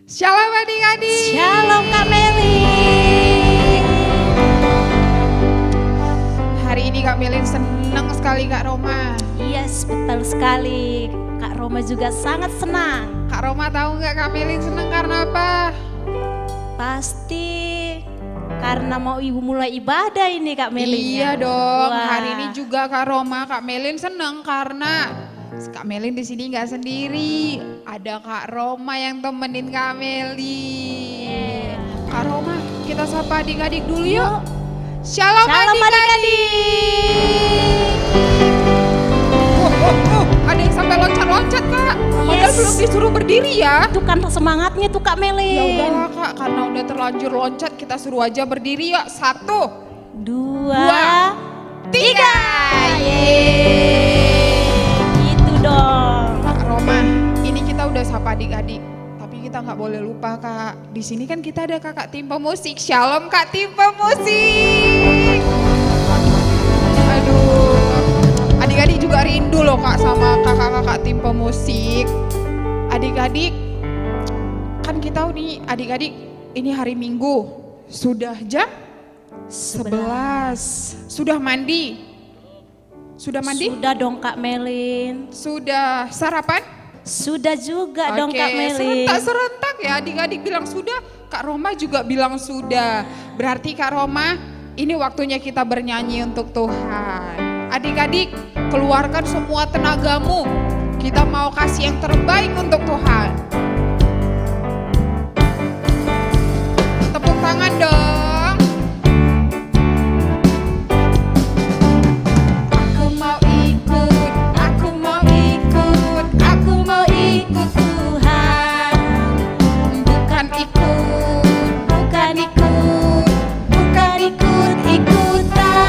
Shalom adik-adik. Shalom Kak Meli. Hari ini Kak Melin senang sekali Kak Roma. Yes, betul sekali. Kak Roma juga sangat senang. Kak Roma tahu nggak Kak Melin senang karena apa? Pasti karena mau ibu mulai ibadah ini Kak Meli. Iya dong. Wah. Hari ini juga Kak Roma, Kak Melin senang karena Kak Melin di sini nggak sendiri. Ada Kak Roma yang temenin Kak Melin. Kak Roma, kita sapa adik-adik dulu yuk. Shalom adik-adik. Ada yang sampai loncat-loncat Kak. Padahal belum disuruh berdiri ya. Itu kan semangatnya tuh Kak Meli. Ya udahlah Kak, karena udah terlanjur loncat, kita suruh aja berdiri yuk. 1, 2, 3. Yeay. Itu dong. Kak Roma, ini kita udah sapa adik-adik. Tapi kita nggak boleh lupa Kak. Di sini kan kita ada kakak tim pemusik. Shalom Kak tim pemusik. Aduh, adik-adik juga rindu loh Kak sama kakak-kakak tim pemusik. Adik-adik, kan kita nih adik-adik ini hari Minggu. Sudah jam 11. Sudah mandi? Sudah mandi? Sudah dong Kak Melin. Sudah sarapan? Sudah juga dong Kak Melin. Serentak-serentak ya adik-adik bilang sudah. Kak Roma juga bilang sudah. Berarti Kak Roma ini waktunya kita bernyanyi untuk Tuhan. Adik-adik keluarkan semua tenagamu. Kita mau kasih yang terbaik untuk Tuhan. Tepuk tangan dong. Aku mau ikut, aku mau ikut, aku mau ikut Tuhan. Bukan ikut, bukan ikut, bukan ikut-ikutan.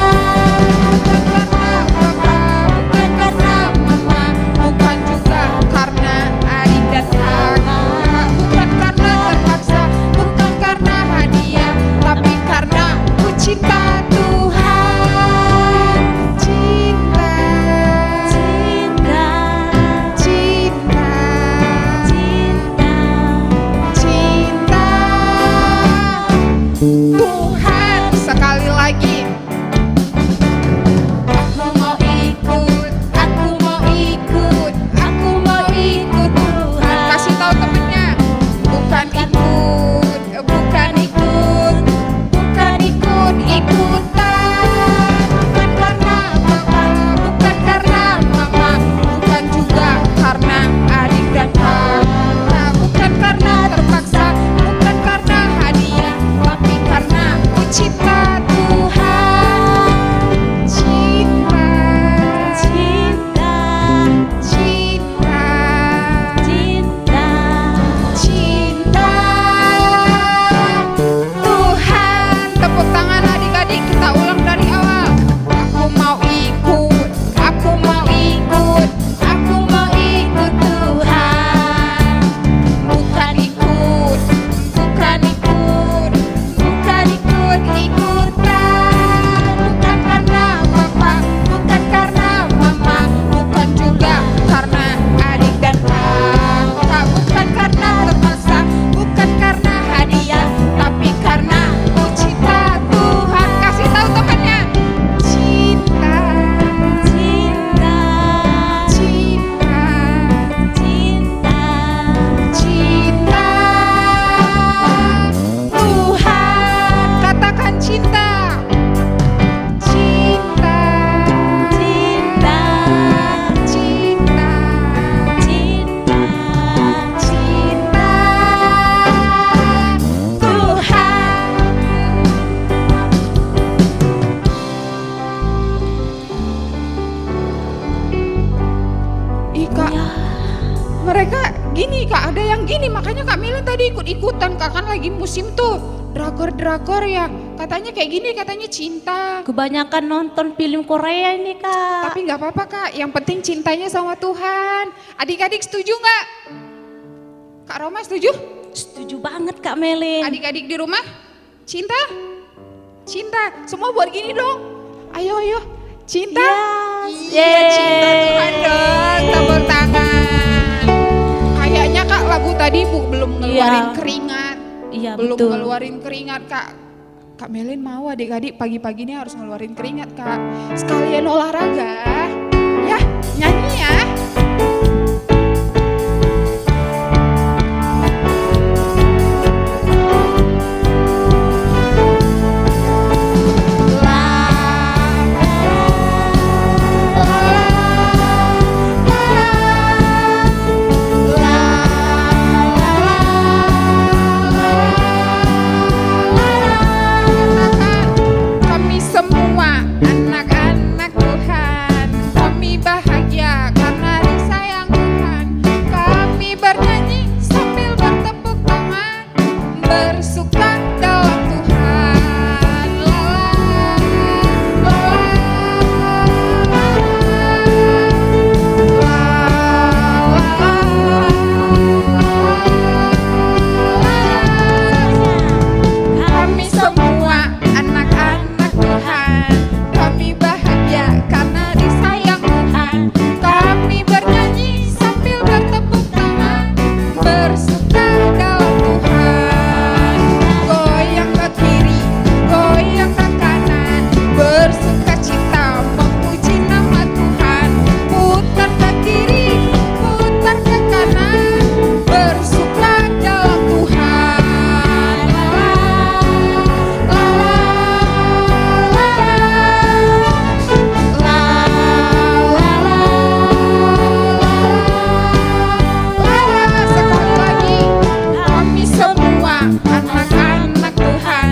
Bukan karena mama, bukan juga karena adik dan kakak. Bukan karena terpaksa, bukan karena hadiah, tapi karena ku cinta Tuhan. Cinta, Cinta, cinta, cinta. cinta Tuhan. Sekali lagi. Aku mau ikut, aku mau ikut, aku mau ikut Tuhan. Kasih tahu temennya. Bukan ikut, bukan ikut, bukan ikut-ikutan. Bukan karena papa, bukan karena mama, bukan juga karena adik dan kakak. Bukan karena terpaksa, bukan karena hadiah, tapi karena ku cinta Tuhan. Cinta, Cinta, cinta, cinta. cinta Tuhan. Tepuk tangan adik-adik, kita ulang dari awal. Aku mau ikut, aku mau ikut, aku mau ikut Tuhan. Bukan ikut, bukan ikut, bukan ikut-ikutan. Bukan karena papa, bukan karena mama, bukan juga karena adik dan kakak. Bukan karena terpaksa, bukan karena hadiah, tapi karena ku cinta Tuhan. Kasih tahu temannya. Cinta, Cinta, cinta, cinta. cinta Tuhan. Katakan cinta. Cinta, Cinta, cinta, cinta. cinta Tuhan. Ih Kak, mereka gini Kak, ada yang gini, makanya Kak Melin tadi ikut-ikutan Kak, kan lagi musim tuh drakor-drakor ya, katanya kayak gini, katanya cinta. Kebanyakan nonton film Korea ini Kak. Tapi nggak apa-apa Kak, yang penting cintanya sama Tuhan. Adik-adik setuju nggak? Kak Roma setuju? Setuju banget Kak Melin. Adik-adik di rumah? Cinta? Cinta, semua buat gini dong. Ayo, ayo, cinta? Yes. Iya, cinta Tuhan dong, tepuk tangan. Kayaknya Kak lagu tadi belum ngeluarin keringat. Iya, Belum betul. ngeluarin keringat, Kak. Kak Melin mau adik-adik pagi-pagi ini harus ngeluarin keringat, Kak. Sekalian olahraga. Ya, nyanyi ya. Kami semua anak-anak Tuhan, kami bahagia karena disayang Tuhan. Kami bernyanyi sambil bertepuk tangan, bersuka dalam Tuhan. Kami semua anak-anak Tuhan, kami bahagia karena disayang Tuhan. Kami bernyanyi sambil bertepuk tangan, bersuka dalam Tuhan. Goyang ke kiri, goyang ke kanan, bersuka cita memuji nama Tuhan. Putar ke kiri, putar ke kanan, bersuka dalam Tuhan. Sekali lagi, kami semua anak-anak Tuhan,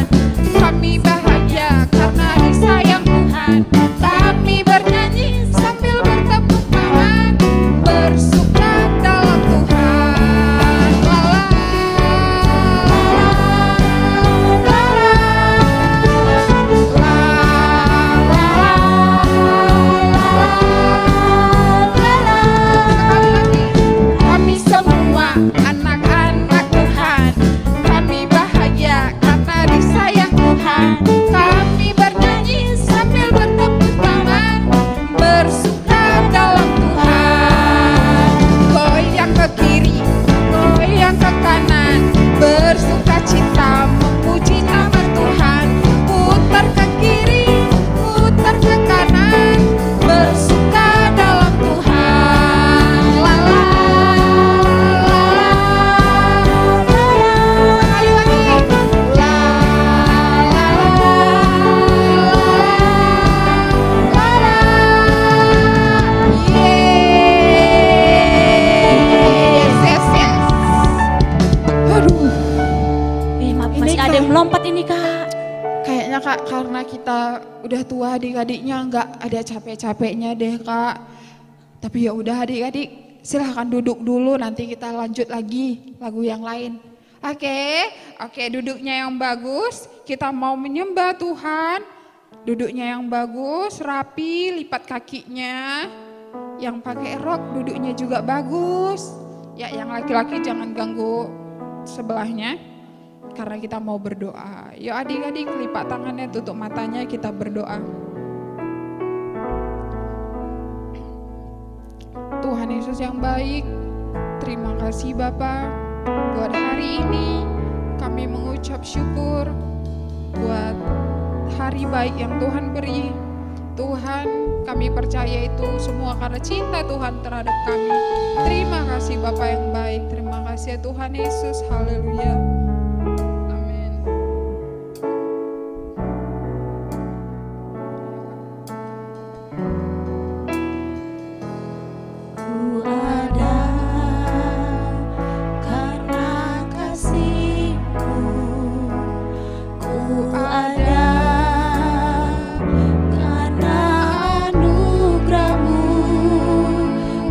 kami bahagia karena disayang Tuhan. Kami bernyanyi sambil bertepuk tangan, bersuka dalam Tuhan. Sekali lagi, kami semua anak-anak Tuhan, kami bahagia karena disayang Tuhan. Kami bernyanyi sambil bertepuk tangan, bersuka dalam Tuhan. Goyang ke kiri, goyang ke kanan, bersuka cita memuji nama Tuhan. Putar ke kiri, putar ke kanan, bersuka dalam Tuhan. Sekali lagi. Yes, yes, yes. Aduh. Maaf, Ini, masih ada Kak. yang melompat ini, Kak. Kayaknya Kak, karena kita udah tua adik-adiknya nggak ada capek-capeknya deh Kak. Tapi ya udah adik-adik, silahkan duduk dulu, nanti kita lanjut lagi lagu yang lain. Oke, duduknya yang bagus, kita mau menyembah Tuhan. Duduknya yang bagus, rapi, lipat kakinya. Yang pakai rok duduknya juga bagus. Ya, yang laki-laki jangan ganggu sebelahnya. Karena kita mau berdoa. Yuk adik-adik lipat tangannya, tutup matanya, kita berdoa. Tuhan Yesus yang baik, terima kasih Bapa buat hari ini. Kami mengucap syukur buat hari baik yang Tuhan beri. Tuhan, kami percaya itu semua karena cinta Tuhan terhadap kami. Terima kasih Bapa yang baik, terima kasih ya Tuhan Yesus, haleluya. Amin. Ku ada karena kasih-Mu, ku ada karena anugerah-Mu,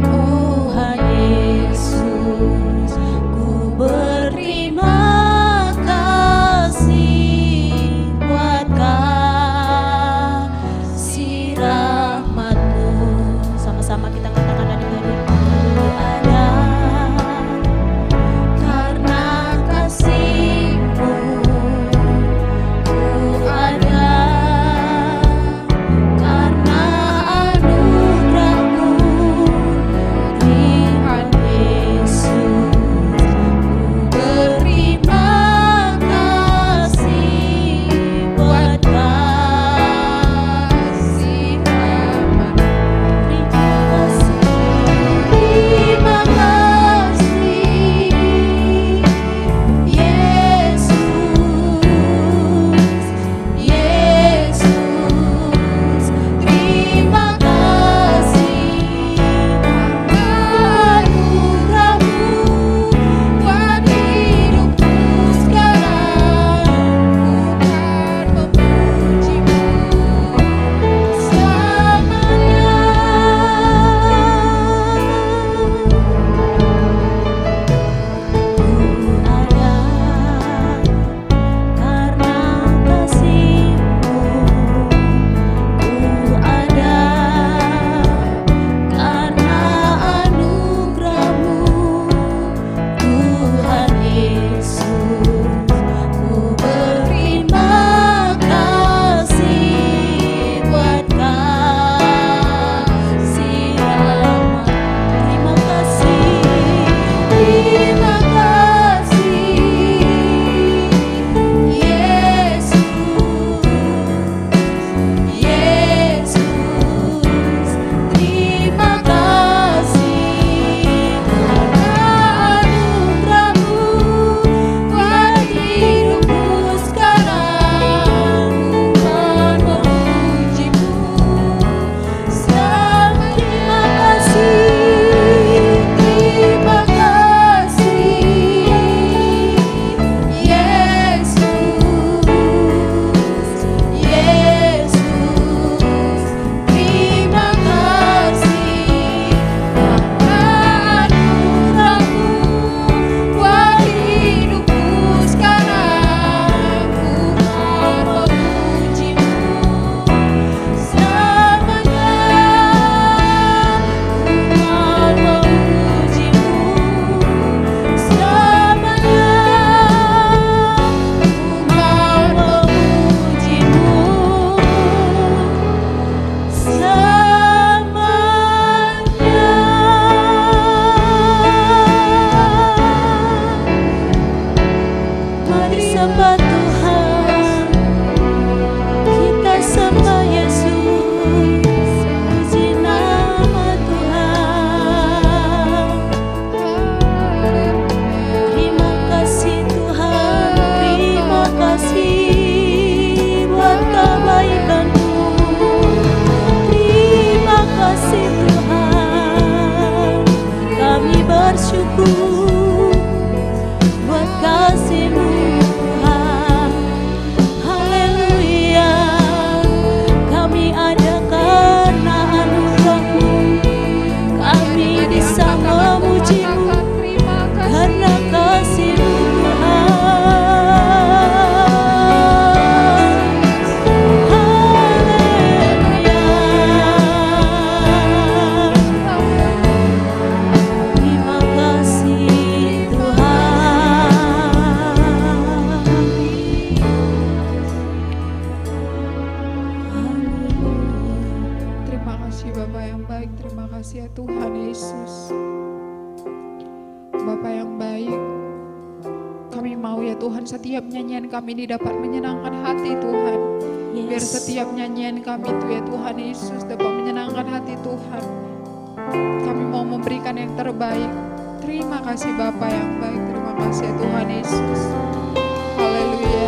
Tuhan Yesus, ku berterima kasih ya Tuhan Yesus. Bapa yang baik, kami mau ya Tuhan setiap nyanyian kami ini dapat menyenangkan hati Tuhan. Biar setiap nyanyian kami itu ya Tuhan Yesus dapat menyenangkan hati Tuhan. Kami mau memberikan yang terbaik. Terima kasih Bapa yang baik, terima kasih ya Tuhan Yesus. Haleluya.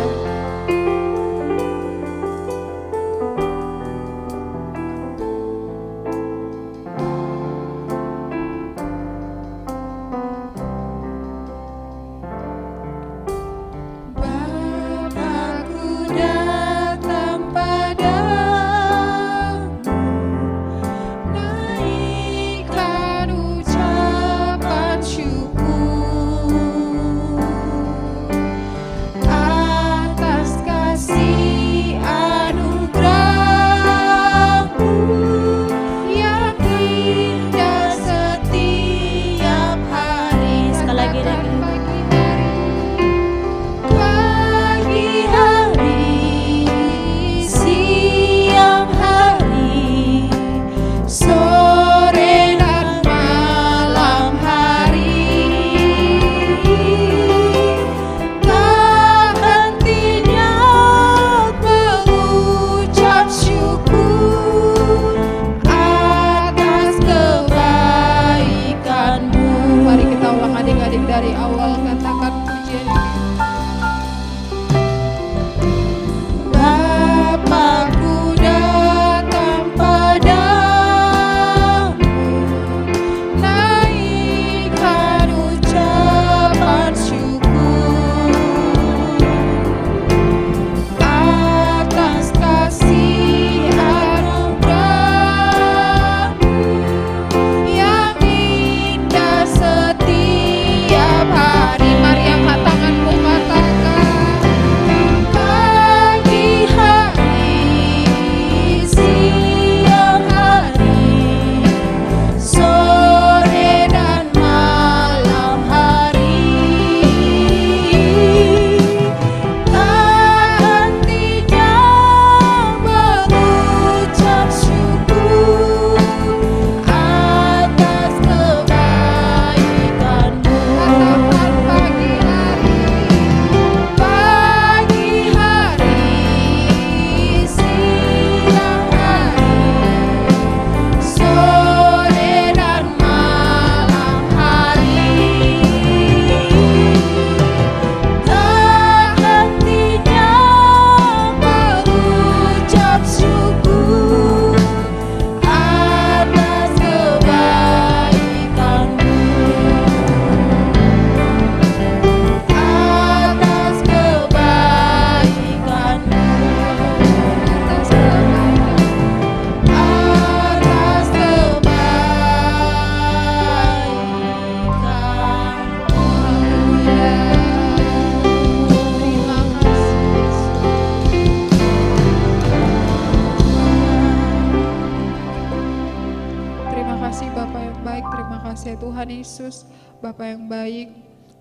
Yesus, Bapa yang baik,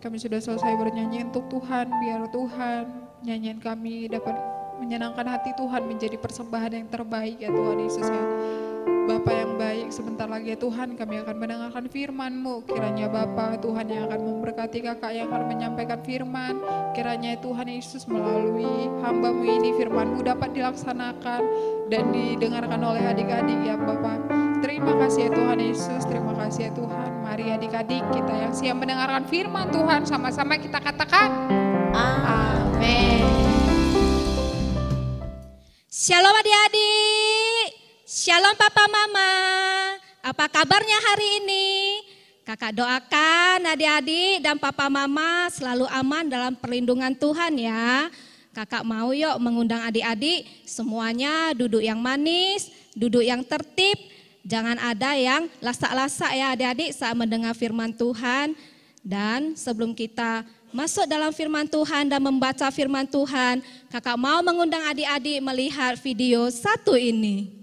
kami sudah selesai bernyanyi untuk Tuhan. Biar Tuhan, nyanyian kami dapat menyenangkan hati Tuhan, menjadi persembahan yang terbaik ya Tuhan Yesus ya. Bapa yang baik, sebentar lagi ya Tuhan kami akan mendengarkan firman-Mu. Kiranya Bapa Tuhan yang akan memberkati kakak yang akan menyampaikan firman. Kiranya Tuhan Yesus melalui hamba-Mu ini firman-Mu dapat dilaksanakan dan didengarkan oleh adik-adik ya Bapa. Terima kasih ya Tuhan Yesus, terima kasih ya Tuhan. Mari adik-adik kita yang siap mendengarkan firman Tuhan, sama-sama kita katakan amin. Shalom adik-adik, shalom papa mama. Apa kabarnya hari ini? Kakak doakan adik-adik dan papa mama selalu aman dalam perlindungan Tuhan ya. Kakak mau yuk mengundang adik-adik semuanya duduk yang manis, duduk yang tertib. Jangan ada yang lasak-lasak ya adik-adik saat mendengar firman Tuhan. Dan sebelum kita masuk dalam firman Tuhan dan membaca firman Tuhan, kakak mau mengundang adik-adik melihat video satu ini.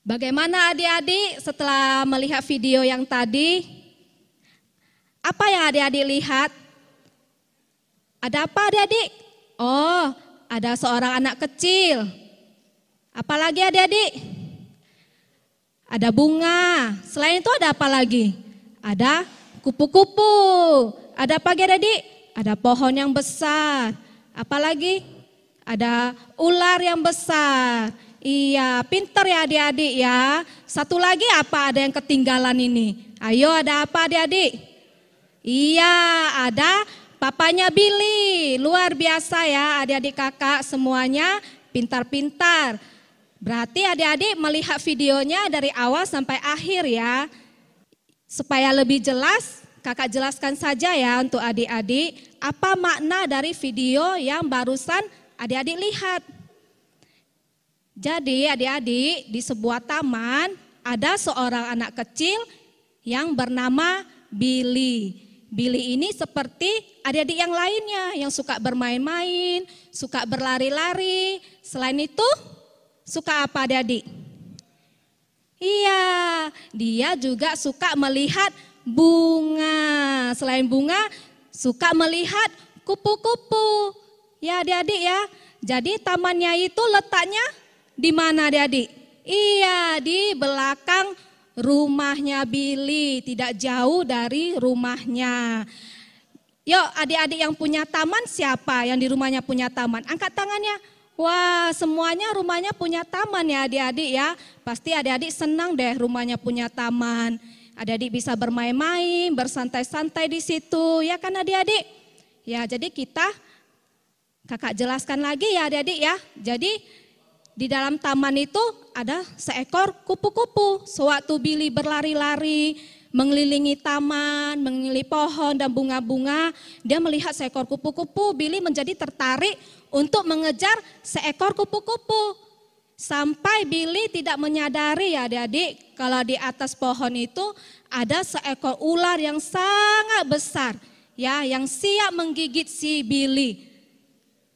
Bagaimana adik-adik setelah melihat video yang tadi? Apa yang adik-adik lihat? Ada apa adik-adik? Oh, ada seorang anak kecil. Apalagi adik-adik? Ada bunga. Selain itu ada apa lagi? Ada kupu-kupu. Ada apa lagi adik-adik? Ada pohon yang besar. Apalagi? Ada ular yang besar. Iya, pinter ya adik-adik ya. Satu lagi apa ada yang ketinggalan ini? Ayo, ada apa adik-adik? Iya, ada papanya Billy. Luar biasa ya adik-adik kakak semuanya pintar-pintar. Berarti adik-adik melihat videonya dari awal sampai akhir ya. Supaya lebih jelas, kakak jelaskan saja ya untuk adik-adik. Apa makna dari video yang barusan adik-adik lihat. Jadi adik-adik di sebuah taman ada seorang anak kecil yang bernama Billy. Billy ini seperti adik-adik yang lainnya yang suka bermain-main, suka berlari-lari. Selain itu suka apa adik-adik? Iya, dia juga suka melihat bunga. Selain bunga suka melihat kupu-kupu. Ya adik-adik ya, jadi tamannya itu letaknya di mana adik-adik? Iya, di belakang rumahnya Billy, tidak jauh dari rumahnya. Yuk adik-adik yang punya taman siapa yang di rumahnya punya taman? Angkat tangannya. Wah, semuanya rumahnya punya taman ya adik-adik ya. Pasti adik-adik senang deh rumahnya punya taman. Adik-adik bisa bermain-main, bersantai-santai di situ, ya kan adik-adik? Ya, jadi kakak jelaskan lagi ya adik-adik ya. Jadi di dalam taman itu ada seekor kupu-kupu. Sewaktu Billy berlari-lari, mengelilingi taman, mengelilingi pohon dan bunga-bunga, dia melihat seekor kupu-kupu. Billy menjadi tertarik untuk mengejar seekor kupu-kupu. Sampai Billy tidak menyadari ya adik-adik, kalau di atas pohon itu ada seekor ular yang sangat besar, ya, yang siap menggigit si Billy.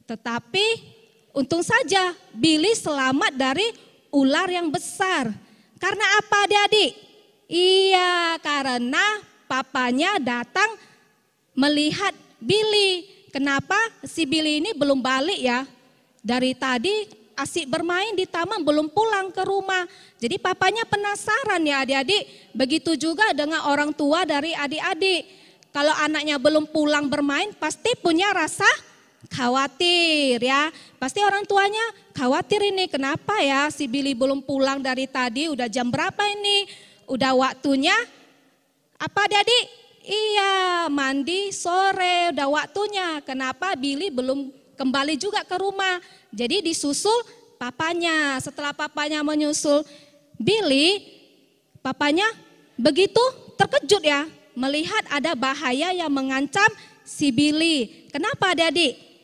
Tetapi untung saja Billy selamat dari ular yang besar. Karena apa adik-adik? Iya, karena papanya datang melihat Billy. Kenapa si Billy ini belum balik ya? Dari tadi asik bermain di taman belum pulang ke rumah. Jadi papanya penasaran ya adik-adik. Begitu juga dengan orang tua dari adik-adik. Kalau anaknya belum pulang bermain pasti punya rasa khawatir ya, pasti orang tuanya khawatir ini kenapa ya si Billy belum pulang dari tadi, udah jam berapa ini, udah waktunya apa adik-adik? Iya, mandi sore, udah waktunya, kenapa Billy belum kembali juga ke rumah? Jadi disusul papanya. Setelah papanya menyusul Billy, papanya begitu terkejut ya, melihat ada bahaya yang mengancam si Billy. Kenapa adik-adik?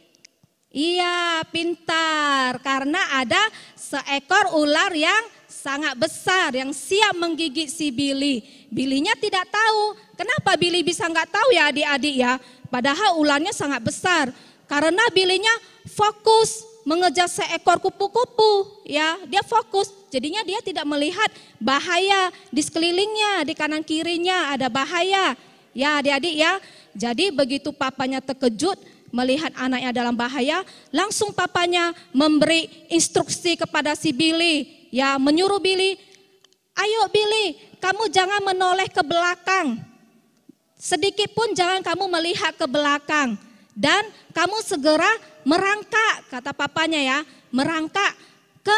Iya, pintar, karena ada seekor ular yang sangat besar yang siap menggigit si Billy. Billy-nya tidak tahu. Kenapa Billy bisa nggak tahu ya adik-adik ya? Padahal ularnya sangat besar. Karena Billy-nya fokus mengejar seekor kupu-kupu, ya, dia fokus. Jadinya dia tidak melihat bahaya di sekelilingnya, di kanan kirinya ada bahaya. Ya, adik-adik ya. Jadi begitu papanya terkejut melihat anaknya dalam bahaya, langsung papanya memberi instruksi kepada si Billy, ya, menyuruh Billy, "Ayo Billy, kamu jangan menoleh ke belakang. Sedikit pun jangan kamu melihat ke belakang. Dan kamu segera merangkak," kata papanya ya, merangkak ke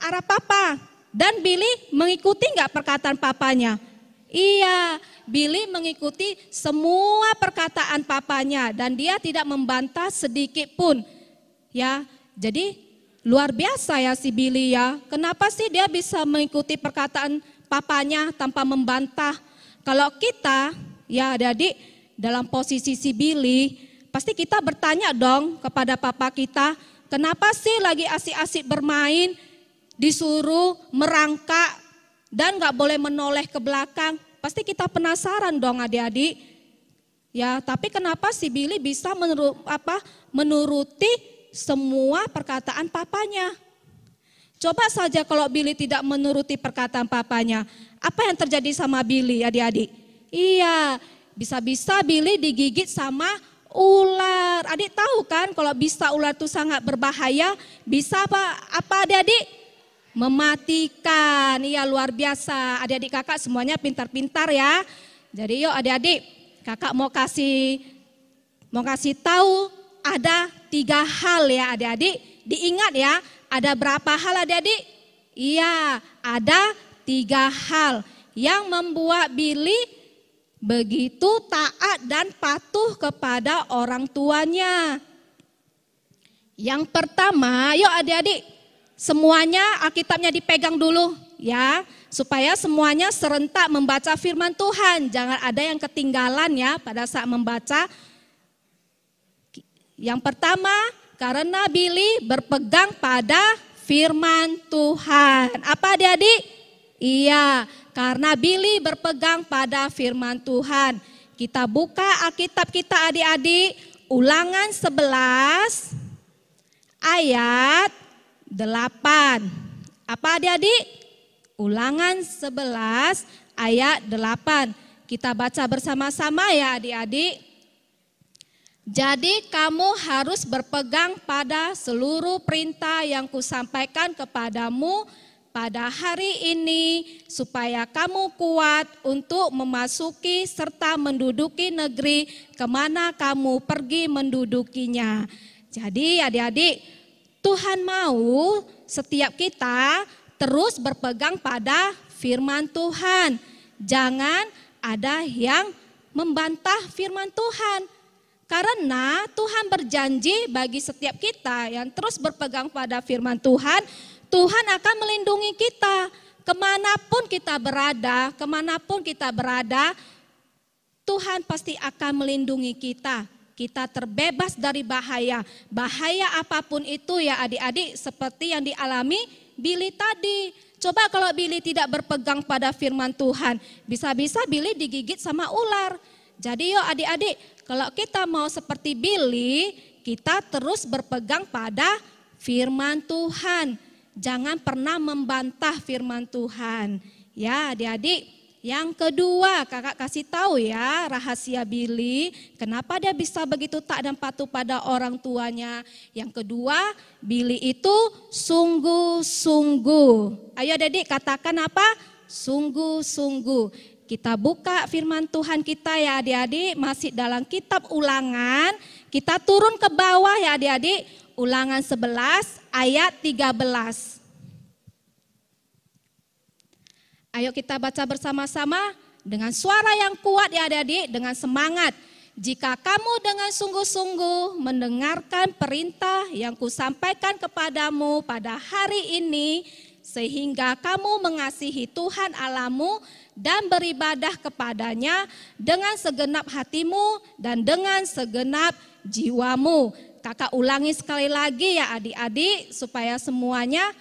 arah papa. Dan Billy mengikuti nggak perkataan papanya? Iya, Billy mengikuti semua perkataan papanya dan dia tidak membantah sedikit pun. Ya, jadi luar biasa ya si Billy ya. Kenapa sih dia bisa mengikuti perkataan papanya tanpa membantah? Kalau kita, ya adik-adik, dalam posisi si Billy, pasti kita bertanya dong kepada papa kita, kenapa sih lagi asik-asik bermain, disuruh merangkak dan gak boleh menoleh ke belakang? Pasti kita penasaran dong adik-adik. Ya, tapi kenapa si Billy bisa menuruti semua perkataan papanya? Coba saja kalau Billy tidak menuruti perkataan papanya, apa yang terjadi sama Billy adik-adik? Iya, bisa-bisa Billy digigit sama ular. Adik tahu kan kalau bisa ular itu sangat berbahaya, bisa apa adik-adik? Mematikan. Iya, luar biasa. Adik-adik kakak semuanya pintar-pintar ya. Jadi yuk adik-adik, kakak mau kasih tahu ada 3 hal ya adik-adik. Diingat ya, ada berapa hal adik-adik? Iya, ada 3 hal yang membuat Billy begitu taat dan patuh kepada orang tuanya. Yang pertama, yuk adik-adik, semuanya Alkitabnya dipegang dulu ya, supaya semuanya serentak membaca firman Tuhan. Jangan ada yang ketinggalan ya pada saat membaca. Yang pertama, karena Billy berpegang pada firman Tuhan. Apa adik-adik? Iya, karena Billy berpegang pada firman Tuhan. Kita buka Alkitab kita adik-adik, Ulangan 11 ayat 8. Apa adik-adik? Ulangan 11 ayat 8. Kita baca bersama-sama ya adik-adik. Jadi kamu harus berpegang pada seluruh perintah yang kusampaikan kepadamu pada hari ini, supaya kamu kuat untuk memasuki serta menduduki negeri kemana kamu pergi mendudukinya. Jadi adik-adik, Tuhan mau setiap kita terus berpegang pada firman Tuhan. Jangan ada yang membantah firman Tuhan. Karena Tuhan berjanji bagi setiap kita yang terus berpegang pada firman Tuhan, Tuhan akan melindungi kita kemanapun kita berada, Tuhan pasti akan melindungi kita. Kita terbebas dari bahaya. Bahaya apapun itu ya adik-adik, seperti yang dialami Billy tadi. Coba kalau Billy tidak berpegang pada firman Tuhan, bisa-bisa Billy digigit sama ular. Jadi yuk adik-adik, kalau kita mau seperti Billy, kita terus berpegang pada firman Tuhan. Jangan pernah membantah firman Tuhan. Ya adik-adik, yang kedua kakak kasih tahu ya rahasia Billy. Kenapa dia bisa begitu taat dan patuh pada orang tuanya. Yang kedua, Billy itu sungguh-sungguh. Ayo adik-adik katakan apa? Sungguh-sungguh. Kita buka firman Tuhan kita ya adik-adik, masih dalam kitab Ulangan. Kita turun ke bawah ya adik-adik. Ulangan 11 ayat 13. Ayo kita baca bersama-sama dengan suara yang kuat ya adik-adik, dengan semangat. Jika kamu dengan sungguh-sungguh mendengarkan perintah yang kusampaikan kepadamu pada hari ini, sehingga kamu mengasihi Tuhan Allahmu dan beribadah kepadanya dengan segenap hatimu dan dengan segenap jiwamu. Kakak ulangi sekali lagi ya adik-adik supaya semuanya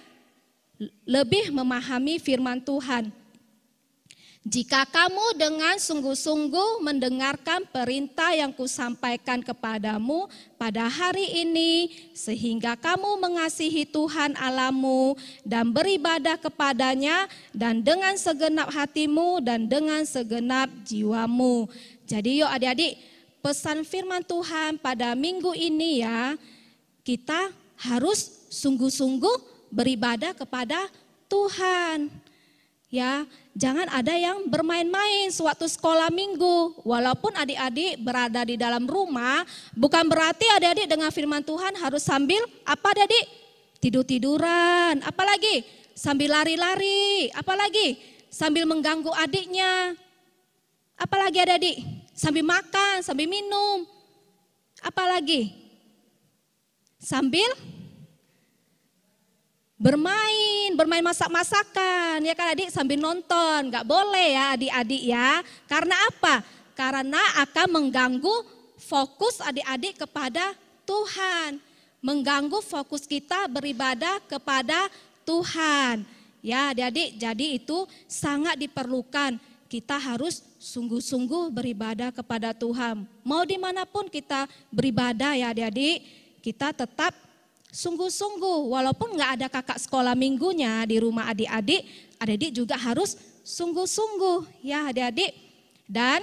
lebih memahami firman Tuhan. Jika kamu dengan sungguh-sungguh mendengarkan perintah yang kusampaikan kepadamu pada hari ini, sehingga kamu mengasihi Tuhan Allahmu dan beribadah kepadanya dan dengan segenap hatimu dan dengan segenap jiwamu. Jadi yuk adik-adik, pesan firman Tuhan pada minggu ini ya, kita harus sungguh-sungguh beribadah kepada Tuhan. Ya, jangan ada yang bermain-main sewaktu sekolah minggu. Walaupun adik-adik berada di dalam rumah, bukan berarti adik-adik dengan firman Tuhan harus sambil apa adik-adik? Tidur-tiduran, apalagi sambil lari-lari, apalagi sambil mengganggu adiknya. Apalagi adik-adik? Sambil makan, sambil minum. Apalagi? Sambil bermain masak-masakan, ya kan adik, sambil nonton, nggak boleh ya adik-adik ya. Karena apa? Karena akan mengganggu fokus adik-adik kepada Tuhan. Mengganggu fokus kita beribadah kepada Tuhan. Ya adik-adik, jadi itu sangat diperlukan. Kita harus sungguh-sungguh beribadah kepada Tuhan. Mau dimanapun kita beribadah ya adik-adik, kita tetap sungguh-sungguh, walaupun nggak ada kakak sekolah minggunya di rumah adik-adik, adik-adik juga harus sungguh-sungguh ya adik-adik. Dan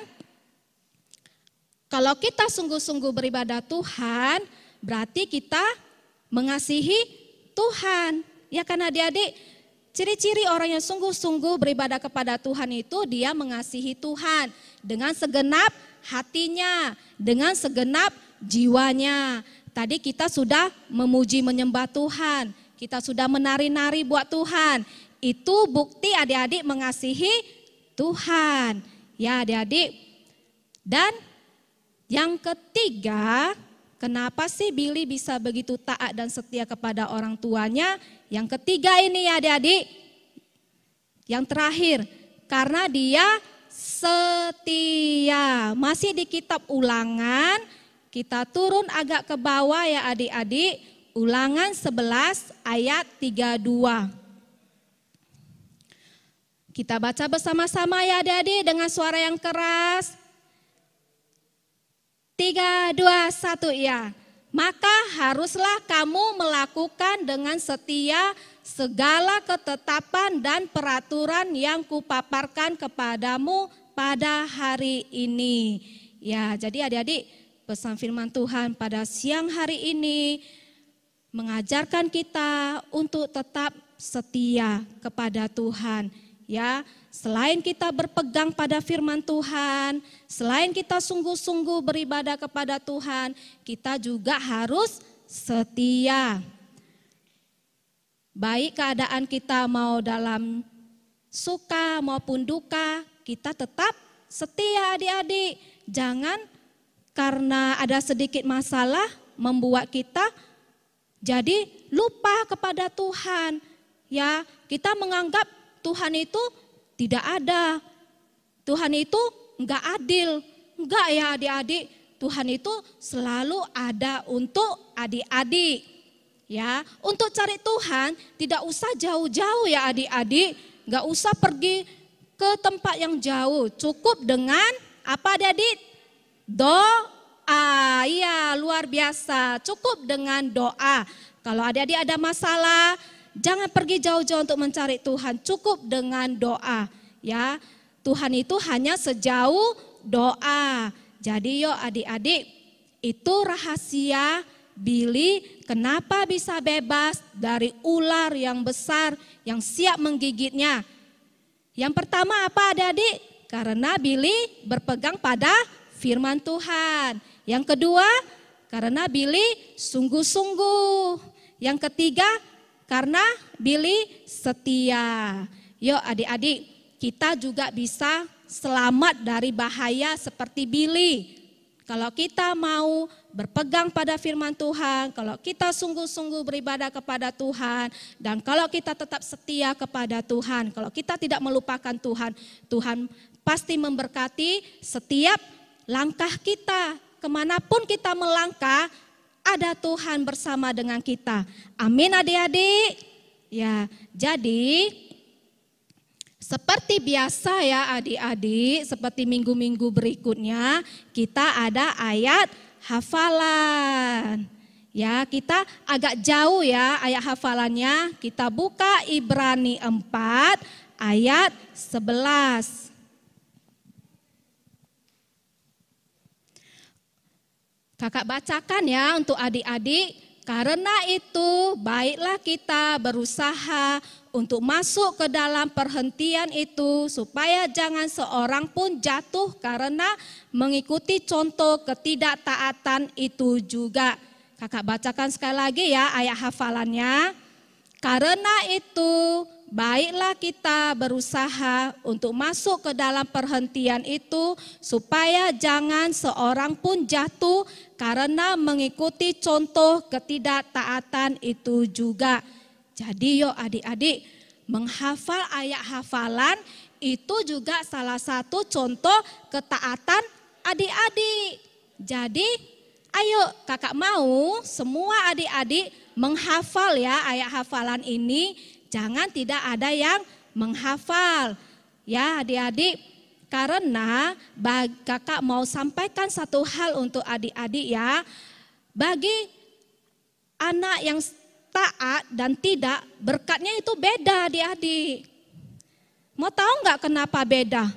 kalau kita sungguh-sungguh beribadah Tuhan, berarti kita mengasihi Tuhan. Ya kan adik-adik, ciri-ciri orang yang sungguh-sungguh beribadah kepada Tuhan itu dia mengasihi Tuhan dengan segenap hatinya, dengan segenap jiwanya. Tadi kita sudah memuji menyembah Tuhan, kita sudah menari-nari buat Tuhan. Itu bukti adik-adik mengasihi Tuhan. Ya adik-adik. Dan yang ketiga, kenapa sih Billy bisa begitu taat dan setia kepada orang tuanya? Yang ketiga ini ya adik-adik. Yang terakhir, karena dia setia. Masih di kitab Ulangan. Kita turun agak ke bawah ya adik-adik, Ulangan 11 ayat 32. Kita baca bersama-sama ya adik-adik dengan suara yang keras. 3, 2, 1 ya. Maka haruslah kamu melakukan dengan setia segala ketetapan dan peraturan yang kupaparkan kepadamu pada hari ini. Ya, jadi adik-adik, pesan firman Tuhan pada siang hari ini mengajarkan kita untuk tetap setia kepada Tuhan. Ya, selain kita berpegang pada firman Tuhan, selain kita sungguh-sungguh beribadah kepada Tuhan, kita juga harus setia. Baik keadaan kita mau dalam suka maupun duka, kita tetap setia adik-adik. Jangan karena ada sedikit masalah membuat kita jadi lupa kepada Tuhan. Ya, kita menganggap Tuhan itu tidak ada. Tuhan itu enggak adil. Enggak ya adik-adik. Tuhan itu selalu ada untuk adik-adik. Ya, untuk cari Tuhan tidak usah jauh-jauh ya adik-adik. Enggak usah pergi ke tempat yang jauh. Cukup dengan apa adik-adik? Doa, iya luar biasa, cukup dengan doa. Kalau adik-adik ada masalah, jangan pergi jauh-jauh untuk mencari Tuhan, cukup dengan doa. Ya, Tuhan itu hanya sejauh doa. Jadi yuk adik-adik, itu rahasia Billy kenapa bisa bebas dari ular yang besar yang siap menggigitnya. Yang pertama apa adik-adik? Karena Billy berpegang pada firman Tuhan. Yang kedua, karena Billy sungguh-sungguh. Yang ketiga, karena Billy setia. Yuk adik-adik, kita juga bisa selamat dari bahaya seperti Billy. Kalau kita mau berpegang pada firman Tuhan, kalau kita sungguh-sungguh beribadah kepada Tuhan, dan kalau kita tetap setia kepada Tuhan, kalau kita tidak melupakan Tuhan, Tuhan pasti memberkati setiap langkah kita. Kemanapun kita melangkah, ada Tuhan bersama dengan kita. Amin adik-adik. Ya, jadi Seperti biasa ya adik-adik, seperti minggu-minggu berikutnya kita ada ayat hafalan. Ya, kita agak jauh ya ayat hafalannya. Kita buka Ibrani 4 ayat 11. Kakak bacakan ya untuk adik-adik. Karena itu baiklah kita berusaha untuk masuk ke dalam perhentian itu supaya jangan seorang pun jatuh karena mengikuti contoh ketidaktaatan itu juga. Kakak bacakan sekali lagi ya ayat hafalannya. Karena itu baiklah kita berusaha untuk masuk ke dalam perhentian itu supaya jangan seorang pun jatuh karena mengikuti contoh ketidaktaatan itu juga. Jadi yuk adik-adik, menghafal ayat hafalan itu juga salah satu contoh ketaatan adik-adik. Jadi ayo kakak mau semua adik-adik menghafal ya ayat hafalan ini. Jangan tidak ada yang menghafal ya adik-adik. Karena kakak mau sampaikan satu hal untuk adik-adik ya. Bagi anak yang taat dan tidak, berkatnya itu beda adik-adik. Mau tahu nggak kenapa beda?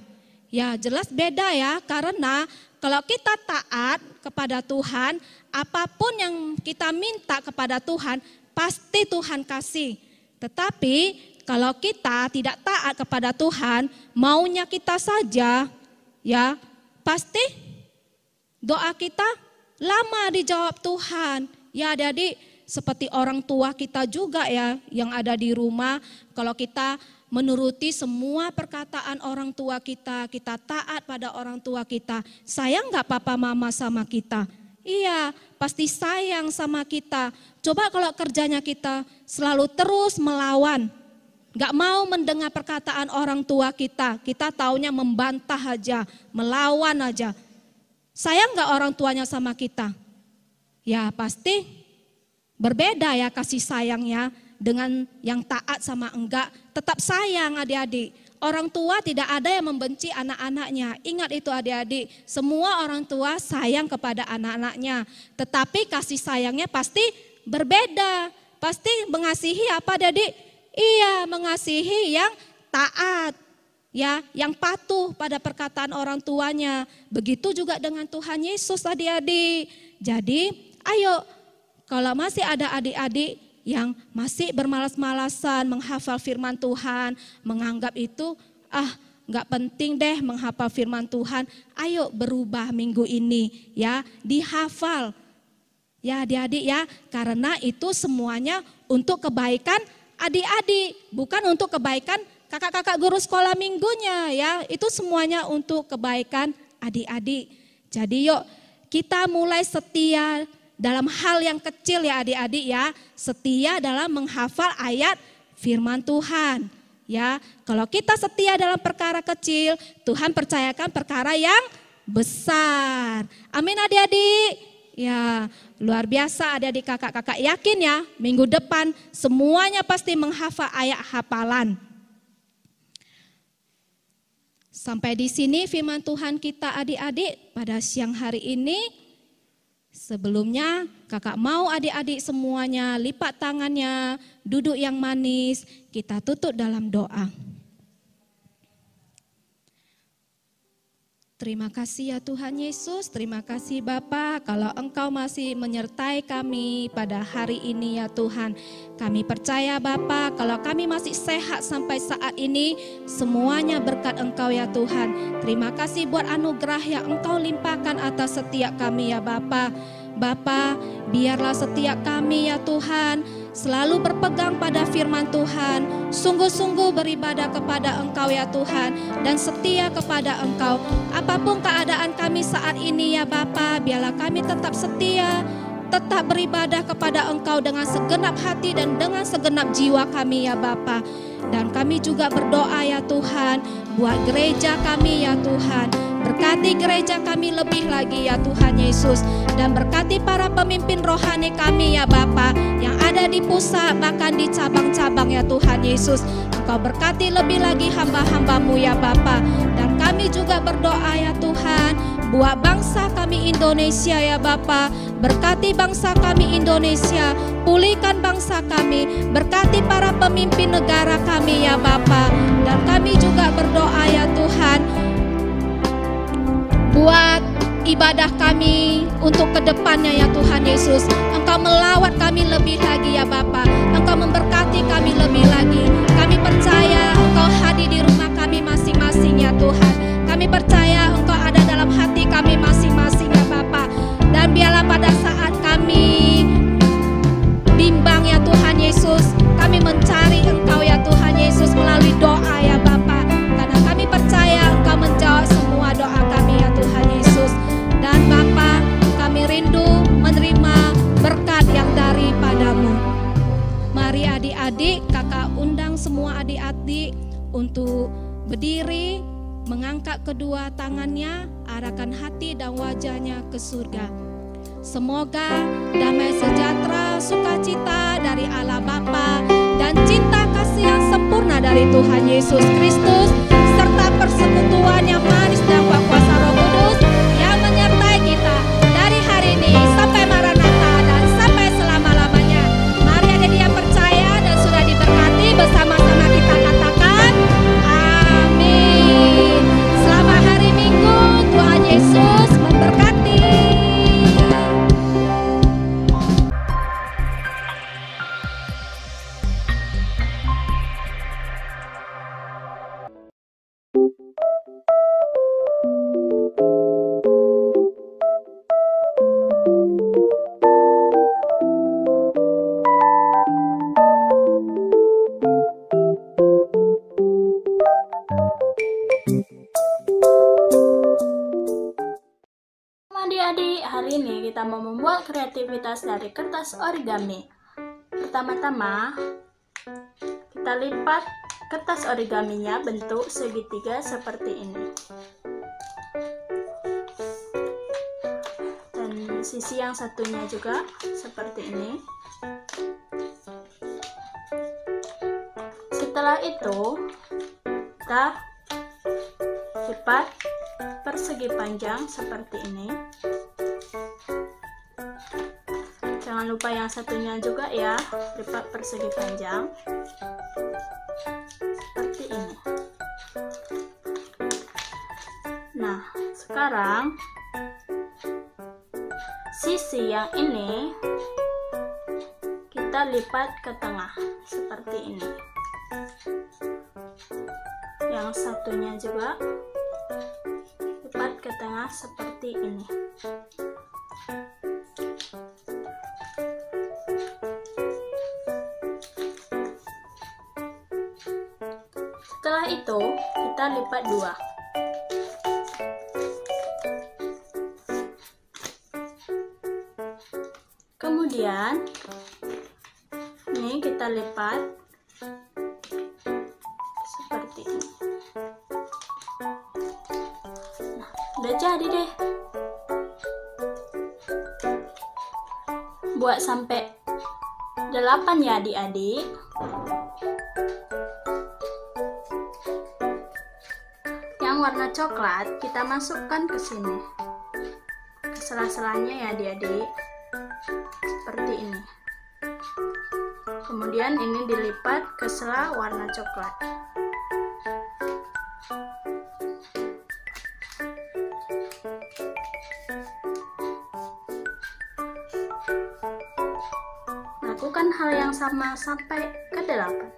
Ya jelas beda ya, karena kalau kita taat kepada Tuhan, apapun yang kita minta kepada Tuhan, pasti Tuhan kasih. Tetapi kalau kita tidak taat kepada Tuhan, maunya kita saja, ya pasti doa kita lama dijawab Tuhan. Ya adik-adik, seperti orang tua kita juga ya yang ada di rumah, kalau kita menuruti semua perkataan orang tua kita, kita taat pada orang tua kita, sayang gak papa mama sama kita? Iya, pasti sayang sama kita. Coba kalau kerjanya kita selalu terus melawan, gak mau mendengar perkataan orang tua kita taunya membantah aja, melawan aja. Sayang gak orang tuanya sama kita? Ya pasti berbeda ya kasih sayangnya dengan yang taat sama enggak. Tetap sayang adik-adik. Orang tua tidak ada yang membenci anak-anaknya. Ingat itu adik-adik, semua orang tua sayang kepada anak-anaknya. Tetapi kasih sayangnya pasti berbeda. Pasti mengasihi apa adik-adik? Iya, mengasihi yang taat. Ya, yang patuh pada perkataan orang tuanya. Begitu juga dengan Tuhan Yesus adik-adik. Jadi ayo, kalau masih ada adik-adik yang masih bermalas-malasan menghafal firman Tuhan, menganggap itu nggak penting deh menghafal firman Tuhan, ayo berubah minggu ini ya, dihafal ya adik-adik ya, karena itu semuanya untuk kebaikan adik-adik, bukan untuk kebaikan kakak-kakak guru sekolah minggunya ya, itu semuanya untuk kebaikan adik-adik. Jadi yuk kita mulai setia dalam hal yang kecil ya adik-adik ya, setia dalam menghafal ayat firman Tuhan. Ya, kalau kita setia dalam perkara kecil, Tuhan percayakan perkara yang besar. Amin adik-adik. Ya, luar biasa adik-adik kakak-kakak, yakin ya minggu depan semuanya pasti menghafal ayat hafalan. Sampai di sini firman Tuhan kita adik-adik pada siang hari ini. Sebelumnya kakak mau adik-adik semuanya lipat tangannya, duduk yang manis, kita tutup dalam doa. Terima kasih ya Tuhan Yesus, terima kasih Bapa kalau Engkau masih menyertai kami pada hari ini ya Tuhan. Kami percaya Bapa kalau kami masih sehat sampai saat ini, semuanya berkat Engkau ya Tuhan. Terima kasih buat anugerah yang Engkau limpahkan atas setiap kami ya Bapa. Bapa, biarlah setiap kami ya Tuhan selalu berpegang pada firman Tuhan, sungguh-sungguh beribadah kepada Engkau ya Tuhan, dan setia kepada Engkau. Apapun keadaan kami saat ini ya Bapa, biarlah kami tetap setia, tetap beribadah kepada Engkau dengan segenap hati dan dengan segenap jiwa kami ya Bapa. Dan kami juga berdoa ya Tuhan buat gereja kami ya Tuhan. Berkati gereja kami lebih lagi ya Tuhan Yesus. Dan berkati para pemimpin rohani kami ya Bapa, yang ada di pusat bahkan di cabang-cabang ya Tuhan Yesus. Engkau berkati lebih lagi hamba-hambamu ya Bapa. Dan kami juga berdoa ya Tuhan, buat bangsa kami Indonesia ya Bapa. Berkati bangsa kami Indonesia, pulihkan bangsa kami, berkati para pemimpin negara kami ya Bapa. Dan kami juga berdoa ya Tuhan, buat ibadah kami untuk kedepannya ya Tuhan Yesus. Engkau melawat kami lebih lagi ya Bapa. Engkau memberkati kami lebih lagi. Kami percaya Engkau hadir di rumah kami masing-masing ya Tuhan. Kami percaya Engkau ada dalam hati kami masing-masing ya Bapa. Dan biarlah pada saat kami bimbang ya Tuhan Yesus, kami mencari Engkau ya Tuhan Yesus melalui doa ya Bapa. Karena kami percaya Engkau menjawab semua doa kami ya Tuhan Yesus. Dan Bapa, kami rindu menerima berkat yang daripadamu. Mari adik-adik, kakak undang semua adik-adik untuk berdiri, mengangkat kedua tangannya, arahkan hati dan wajahnya ke surga. Semoga damai sejahtera, sukacita dari Allah Bapa dan cinta kasih yang sempurna dari Tuhan Yesus Kristus serta persekutuan yang manis dan kuasa Roh Kudus yang menyertai kita dari hari ini sampai Maranatha dan sampai selama-lamanya. Mari adik yang percaya dan sudah diberkati bersama-sama kita katakan amin. Selamat hari Minggu, Tuhan Yesus memberkati. Adik-adik, hari ini kita mau membuat kreativitas dari kertas origami. Pertama-tama, kita lipat kertas origaminya bentuk segitiga seperti ini. Dan sisi yang satunya juga seperti ini. Setelah itu, kita lipat persegi panjang seperti ini. Jangan lupa yang satunya juga ya, lipat persegi panjang seperti ini. Nah, sekarang sisi yang ini kita lipat ke tengah seperti ini. Yang satunya juga lipat ke tengah seperti ini. Setelah itu kita lipat dua. Kemudian ini kita lipat seperti ini. Nah, udah jadi deh. Buat sampai 8 ya adik-adik. Yang warna coklat kita masukkan ke sini, ke sela-selanya ya adik-adik, seperti ini. Kemudian ini dilipat ke sela warna coklat. Lakukan hal yang sama sampai ke 8.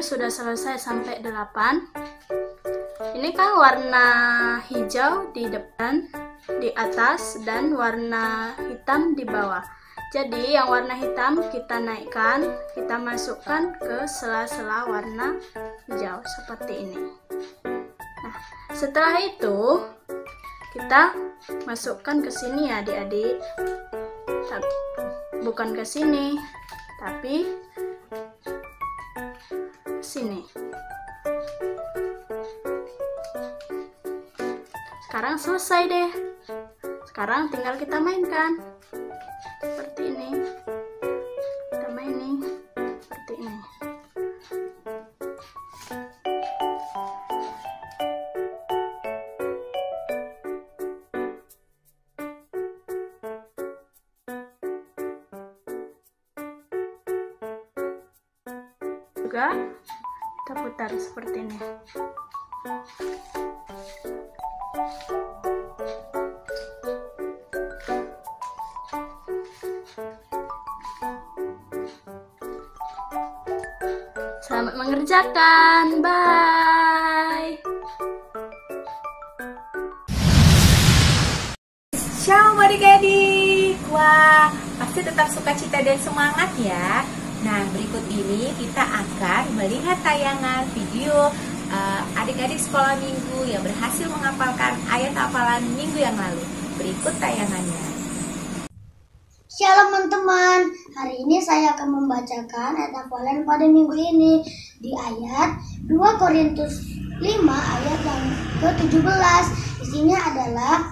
sudah selesai sampai 8. Ini kan warna hijau di depan, di atas, dan warna hitam di bawah. Jadi yang warna hitam kita naikkan, kita masukkan ke sela-sela warna hijau seperti ini. Nah, setelah itu kita masukkan ke sini ya adik-adik. Bukan ke sini, tapi ke sini. Sekarang selesai deh. Sekarang tinggal kita mainkan. Seperti ini. Kita mainin seperti ini. Juga kita putar seperti ini. Selamat mengerjakan, bye. Shalom adik-adik. Wah, pasti tetap sukacita dan semangat ya. Nah, berikut ini kita akan melihat tayangan video adik-adik sekolah minggu yang berhasil menghafalkan ayat hafalan minggu yang lalu. Berikut tayangannya. Shalom teman-teman, hari ini saya akan membacakan ayat hafalan pada minggu ini di ayat 2 Korintus 5 ayat yang ke-17. Isinya adalah,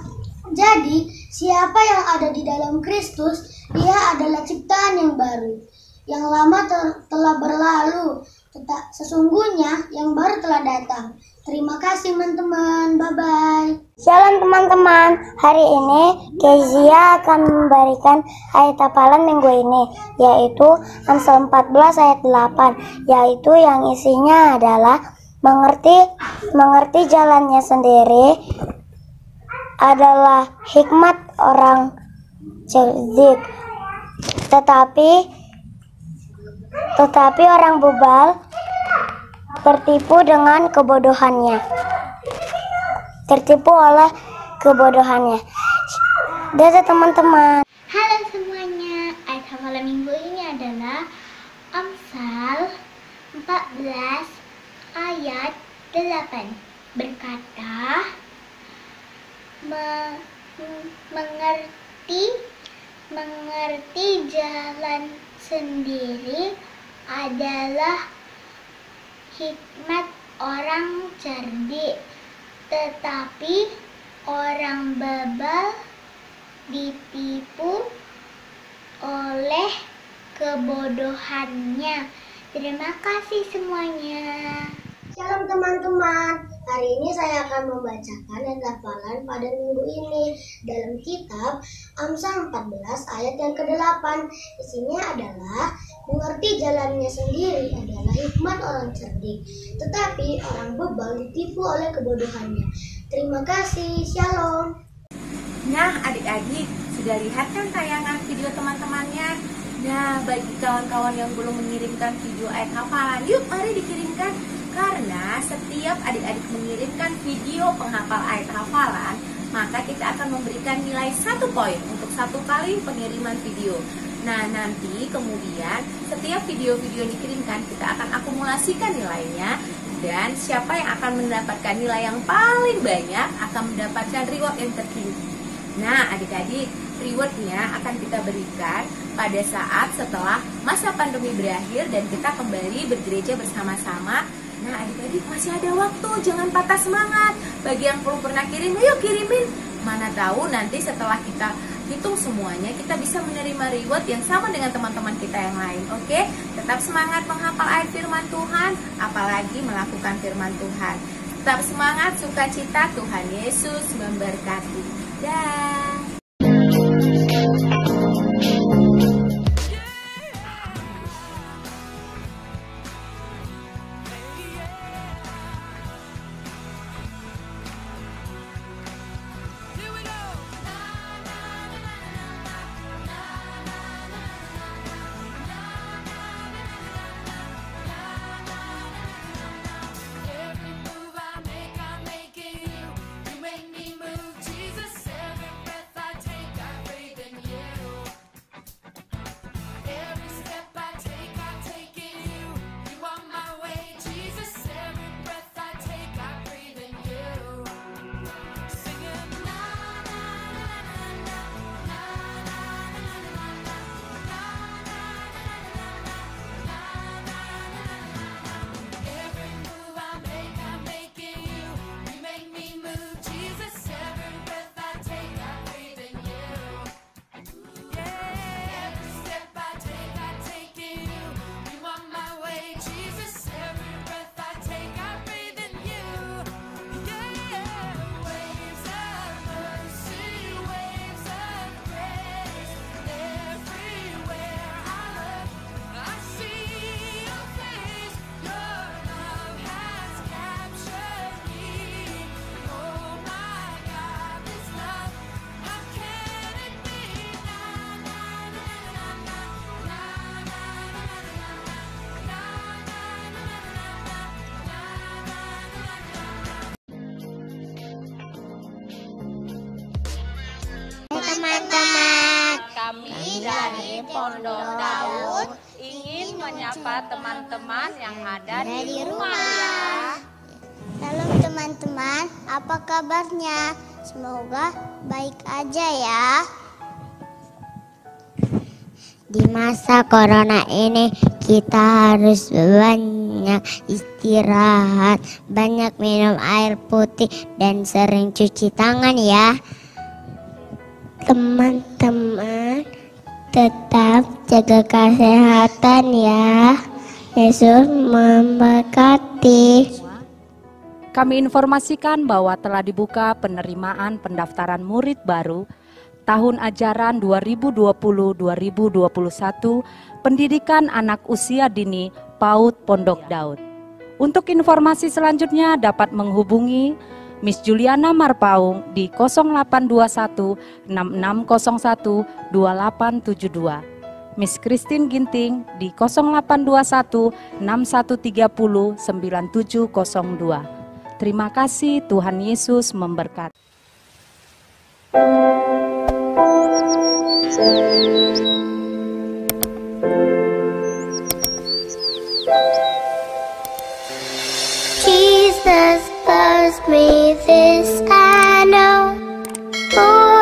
jadi siapa yang ada di dalam Kristus, dia adalah ciptaan yang baru. Yang lama telah berlalu, sesungguhnya yang baru telah datang. Terima kasih teman-teman, bye-bye. Shalom teman-teman, hari ini Kezia akan memberikan ayat hafalan minggu ini, yaitu Amsal 14 ayat 8, yaitu yang isinya adalah mengerti jalannya sendiri adalah hikmat orang cerdik, tetapi orang bebal tertipu oleh kebodohannya. Dadah teman-teman. Halo semuanya, ayat hafalan minggu ini adalah Amsal 14 ayat 8, berkata, mengerti jalan sendiri adalah hikmat orang cerdik, tetapi orang bebal ditipu oleh kebodohannya. Terima kasih semuanya. Shalom teman-teman, hari ini saya akan membacakan ayat hafalan pada minggu ini dalam kitab Amsal 14 ayat yang ke-8. Isinya adalah, mengerti jalannya sendiri adalah hikmat orang cerdik, tetapi orang bebal ditipu oleh kebodohannya. Terima kasih, shalom. Nah, adik-adik sudah lihat kan tayangan video teman-temannya? Nah, bagi kawan-kawan yang belum mengirimkan video ayat hafalan, yuk mari dikirimkan. Karena setiap adik-adik mengirimkan video penghafal ayat hafalan, maka kita akan memberikan nilai 1 poin untuk 1 kali pengiriman video. Nah, nanti kemudian setiap video-video yang dikirimkan kita akan akumulasikan nilainya, dan siapa yang akan mendapatkan nilai yang paling banyak akan mendapatkan reward yang tertinggi. Nah, adik-adik, rewardnya akan kita berikan pada saat setelah masa pandemi berakhir dan kita kembali bergereja bersama-sama. Nah, adik-adik masih ada waktu, jangan patah semangat. Bagi yang belum pernah kirim, yuk kirimin. Mana tahu nanti setelah kita hitung semuanya, kita bisa menerima reward yang sama dengan teman-teman kita yang lain. Oke? Tetap semangat menghafal ayat firman Tuhan, apalagi melakukan firman Tuhan. Tetap semangat, sukacita, Tuhan Yesus memberkati. Dah. Pondok Daud ingin menyapa teman-teman yang ada di rumah ya. Halo teman-teman, apa kabarnya? Semoga baik aja ya. Di masa corona ini kita harus banyak istirahat, banyak minum air putih dan sering cuci tangan ya. Teman-teman, tetap jaga kesehatan ya. Yesus memberkati. Kami informasikan bahwa telah dibuka penerimaan pendaftaran murid baru tahun ajaran 2020-2021 pendidikan anak usia dini PAUD Pondok Daud. Untuk informasi selanjutnya dapat menghubungi Miss Juliana Marpaung di 0821 6601 2872. Miss Christine Ginting di 0821 6130 9702. Terima kasih, Tuhan Yesus memberkati. Jesus loves me, this I know. For